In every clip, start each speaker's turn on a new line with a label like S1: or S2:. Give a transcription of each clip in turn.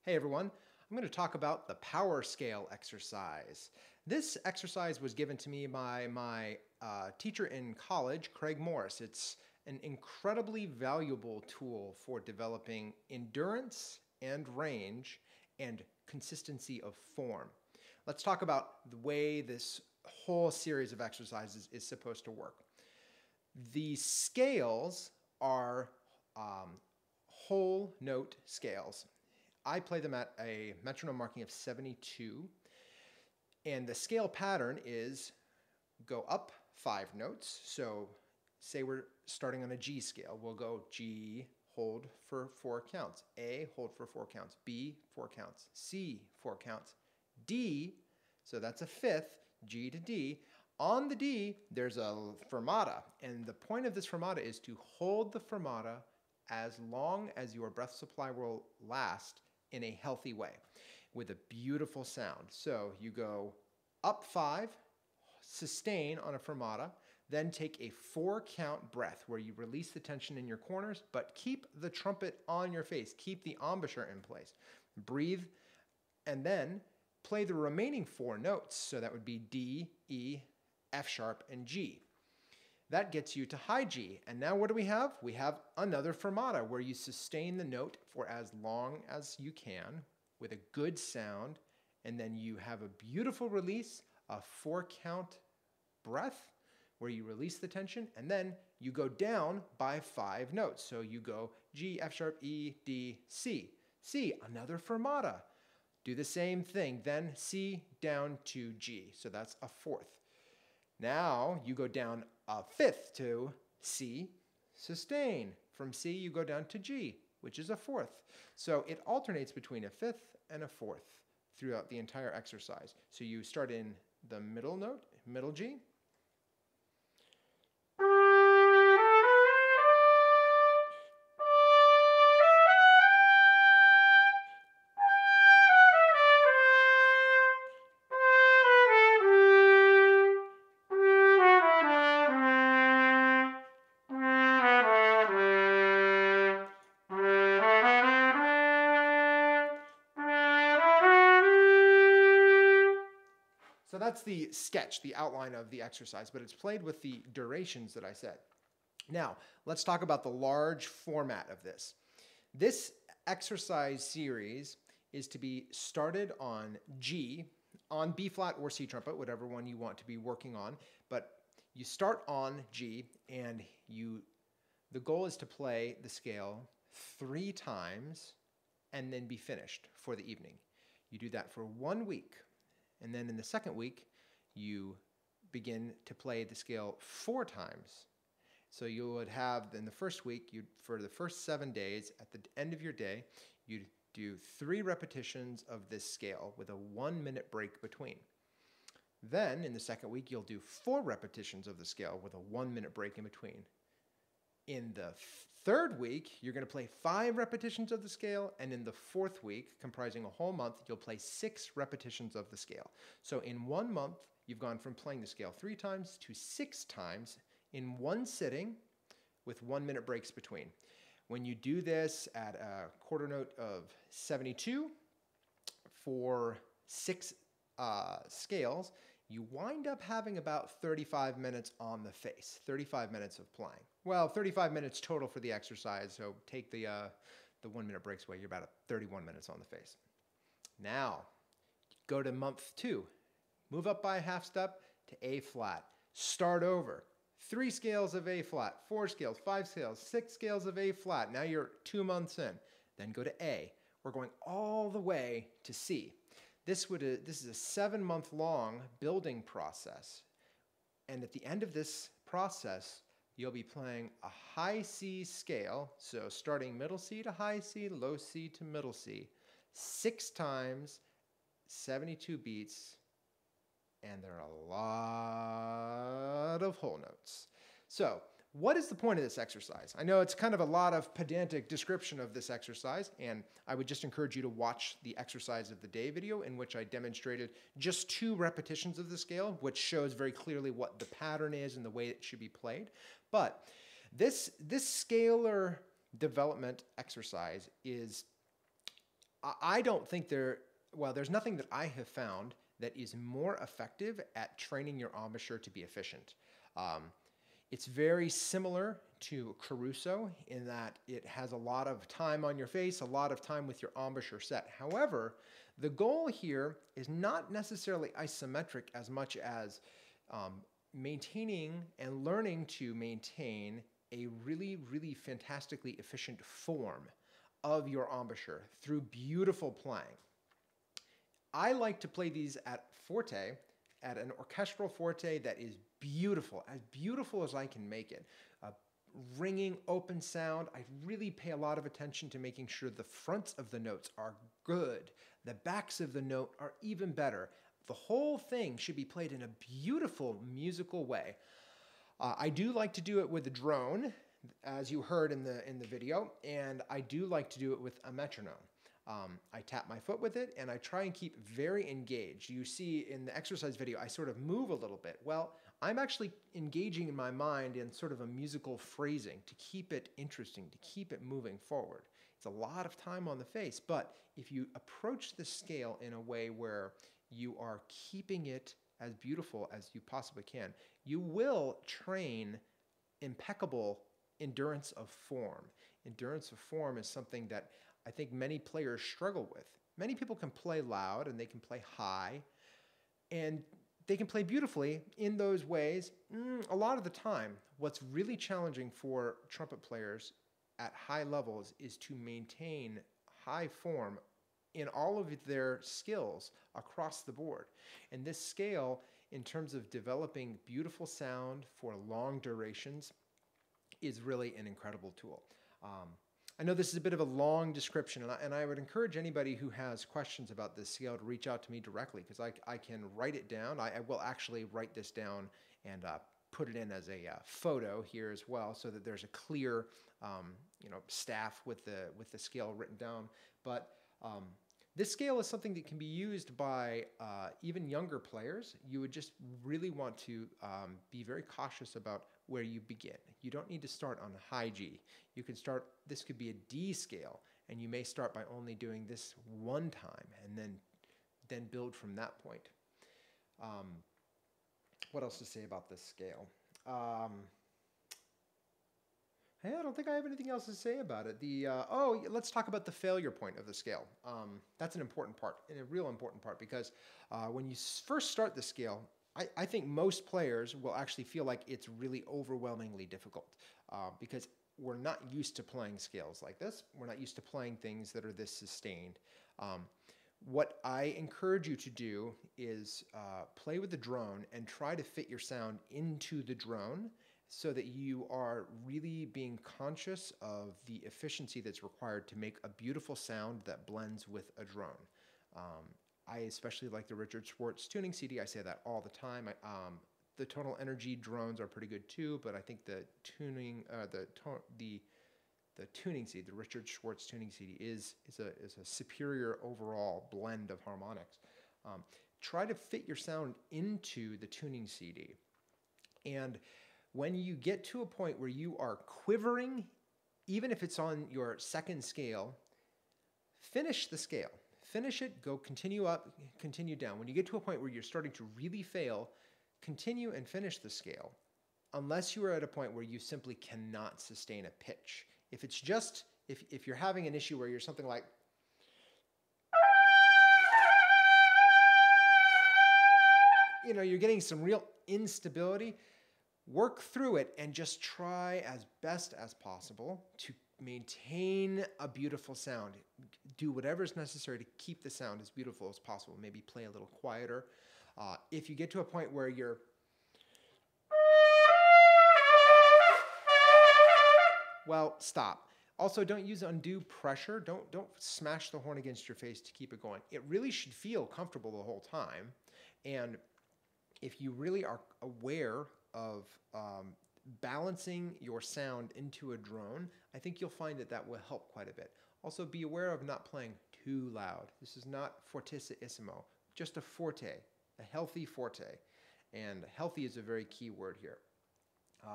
S1: Hey everyone, I'm going to talk about the power scale exercise. This exercise was given to me by my teacher in college, Craig Morris. It's an incredibly valuable tool for developing endurance and range and consistency of form. Let's talk about the way this whole series of exercises is supposed to work. The scales are whole note scales. I play them at a metronome marking of 72, and the scale pattern is go up 5 notes. So say we're starting on a G scale. We'll go G, hold for 4 counts, A, hold for 4 counts, B, 4 counts, C, 4 counts, D, so that's a fifth, G to D. On the D, there's a fermata, and the point of this fermata is to hold the fermata as long as your breath supply will last in a healthy way with a beautiful sound. So you go up 5, sustain on a fermata, then take a 4-count breath where you release the tension in your corners, but keep the trumpet on your face. Keep the embouchure in place. Breathe, and then play the remaining 4 notes. So that would be D, E, F sharp, and G. That gets you to high G. And now what do we have? We have another fermata where you sustain the note for as long as you can with a good sound, and then you have a beautiful release, a 4-count breath where you release the tension, and then you go down by 5 notes. So you go G, F sharp, E, D, C. C, another fermata. Do the same thing, then C down to G. So that's a 4th. Now you go down a 5th to C, sustain. From C you go down to G, which is a 4th. So it alternates between a 5th and a 4th throughout the entire exercise. So you start in the middle note, middle G. So that's the sketch, the outline of the exercise, but it's played with the durations that I said. Now, let's talk about the large format of this. This exercise series is to be started on G, on B flat or C trumpet, whatever one you want to be working on, but you start on G, and the goal is to play the scale 3 times and then be finished for the evening. You do that for 1 week. And then in the second week, you begin to play the scale 4 times. So you would have, in the first week, for the first 7 days, at the end of your day, you'd do 3 repetitions of this scale with a 1-minute break between. Then, in the second week, you'll do 4 repetitions of the scale with a 1-minute break in between. In the third week, you're going to play 5 repetitions of the scale, and in the fourth week, comprising a whole month, you'll play 6 repetitions of the scale. So in 1 month, you've gone from playing the scale 3 times to 6 times in one sitting with 1-minute breaks between. When you do this at a quarter note of 72 for 6 scales, you wind up having about 35 minutes on the face, 35 minutes of playing. Well, 35 minutes total for the exercise, so take the 1-minute breaks away, you're about at 31 minutes on the face. Now, go to month 2. Move up by a half step to A flat. Start over. 3 scales of A flat, 4 scales, 5 scales, 6 scales of A flat. Now you're 2 months in. Then go to A. We're going all the way to C. This is a 7-month-long building process. And at the end of this process, you'll be playing a high C scale, so starting middle C to high C, low C to middle C, 6 times, 72 beats, and there are a lot of whole notes. So, what is the point of this exercise? I know it's kind of a lot of pedantic description of this exercise, and I would just encourage you to watch the exercise of the day video in which I demonstrated just 2 repetitions of the scale, which shows very clearly what the pattern is and the way it should be played. But this scalar development exercise is I don't think there's nothing that I have found that is more effective at training your embouchure to be efficient. It's very similar to Caruso in that it has a lot of time on your face, a lot of time with your embouchure set. However, the goal here is not necessarily isometric as much as maintaining and learning to maintain a really, really fantastically efficient form of your embouchure through beautiful playing. I like to play these at forte, at an orchestral forte that is beautiful as I can make it. Ringing, open sound. I really pay a lot of attention to making sure the fronts of the notes are good. The backs of the note are even better. The whole thing should be played in a beautiful musical way. I do like to do it with a drone, as you heard in the video, and I do like to do it with a metronome. I tap my foot with it, and I try and keep very engaged. You see in the exercise video, I sort of move a little bit. Well, I'm actually engaging in my mind in sort of a musical phrasing to keep it interesting, to keep it moving forward. It's a lot of time on the face, but if you approach the scale in a way where you are keeping it as beautiful as you possibly can, you will train impeccable endurance of form. Endurance of form is something that I think many players struggle with. Many people can play loud and they can play high and they can play beautifully in those ways. A lot of the time, what's really challenging for trumpet players at high levels is to maintain high form in all of their skills across the board. And this scale, in terms of developing beautiful sound for long durations, is really an incredible tool. I know this is a bit of a long description, and I would encourage anybody who has questions about this scale to reach out to me directly, because I can write it down. I will actually write this down and put it in as a photo here as well, so that there's a clear staff with the scale written down. But this scale is something that can be used by even younger players. You would just really want to be very cautious about where you begin. You don't need to start on high G. You can start, this could be a D scale, and you may start by only doing this one time and then build from that point. What else to say about this scale? I don't think I have anything else to say about it. Let's talk about the failure point of the scale. That's an important part, and a real important part, because when you first start the scale, I think most players will actually feel like it's really overwhelmingly difficult because we're not used to playing scales like this. We're not used to playing things that are this sustained. What I encourage you to do is play with the drone and try to fit your sound into the drone so that you are really being conscious of the efficiency that's required to make a beautiful sound that blends with a drone. I especially like the Richard Schwartz tuning CD. I say that all the time. The Tonal Energy drones are pretty good too, but I think the tuning, the tuning CD, the Richard Schwartz tuning CD is a superior overall blend of harmonics. Try to fit your sound into the tuning CD. And when you get to a point where you are quivering, even if it's on your second scale, finish the scale. Finish it, go continue up, continue down. When you get to a point where you're starting to really fail, continue and finish the scale, unless you are at a point where you simply cannot sustain a pitch. If it's just, if you're having an issue where you're something like, you're getting some real instability, work through it and just try as best as possible to maintain a beautiful sound. Do whatever is necessary to keep the sound as beautiful as possible. Maybe play a little quieter. If you get to a point where you're stop. Also, don't use undue pressure. Don't smash the horn against your face to keep it going. It really should feel comfortable the whole time. And if you really are aware of balancing your sound into a drone, I think you'll find that will help quite a bit. Also, be aware of not playing too loud. This is not fortissimo, just a forte, a healthy forte. And healthy is a very key word here.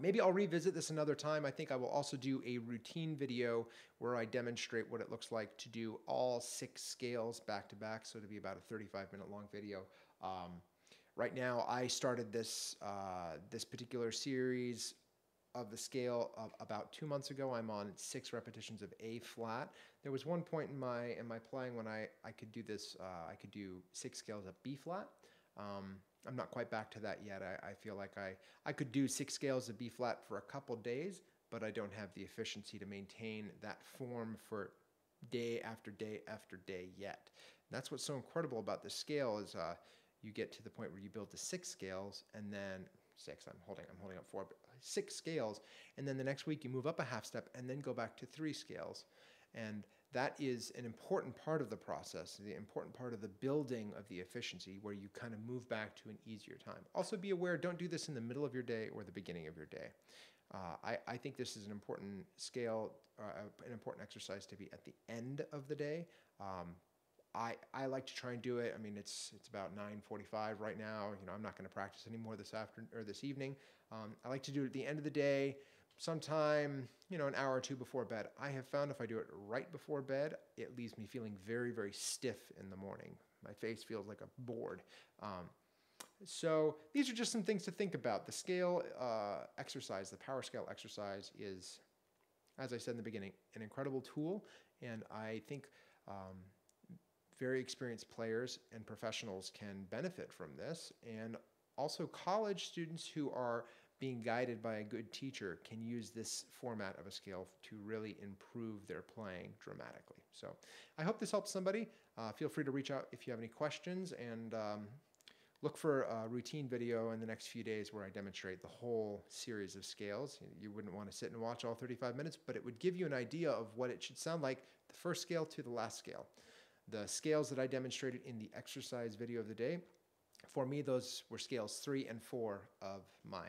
S1: Maybe I'll revisit this another time. I think I will also do a routine video where I demonstrate what it looks like to do all 6 scales back to back, so it'll be about a 35-minute long video. Right now, I started this particular series of the scale about 2 months ago. I'm on 6 repetitions of A flat. There was one point in my playing when I could do this. I could do 6 scales of B flat. I'm not quite back to that yet. I feel like I could do 6 scales of B flat for a couple days, but I don't have the efficiency to maintain that form for day after day after day yet. And that's what's so incredible about this scale is you get to the point where you build to 6 scales, and then 6. I'm holding up 4, but 6 scales, and then the next week you move up a half step, and then go back to 3 scales, and that is an important part of the process, the important part of the building of the efficiency, where you kind of move back to an easier time. Also be aware, don't do this in the middle of your day or the beginning of your day. I think this is an important scale, an important exercise to be at the end of the day. I like to try and do it. I mean, it's about 9:45 right now. You know, I'm not going to practice anymore this afternoon or this evening. I like to do it at the end of the day, sometime, you know, an hour or 2 before bed. I have found if I do it right before bed, it leaves me feeling very, very stiff in the morning. My face feels like a board. So these are just some things to think about. The scale exercise, the power scale exercise is, as I said in the beginning, an incredible tool. And I think very experienced players and professionals can benefit from this. And also college students who are being guided by a good teacher can use this format of a scale to really improve their playing dramatically. So I hope this helps somebody. Feel free to reach out if you have any questions, and look for a routine video in the next few days where I demonstrate the whole series of scales. You wouldn't want to sit and watch all 35 minutes, but it would give you an idea of what it should sound like, the first scale to the last scale. The scales that I demonstrated in the exercise video of the day, for me, those were scales 3 and 4 of my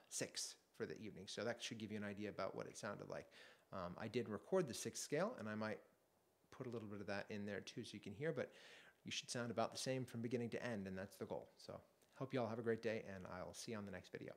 S1: 6 for the evening. So that should give you an idea about what it sounded like. I did record the 6th scale, and I might put a little bit of that in there too so you can hear, but you should sound about the same from beginning to end, and that's the goal. So hope you all have a great day, and I'll see you on the next video.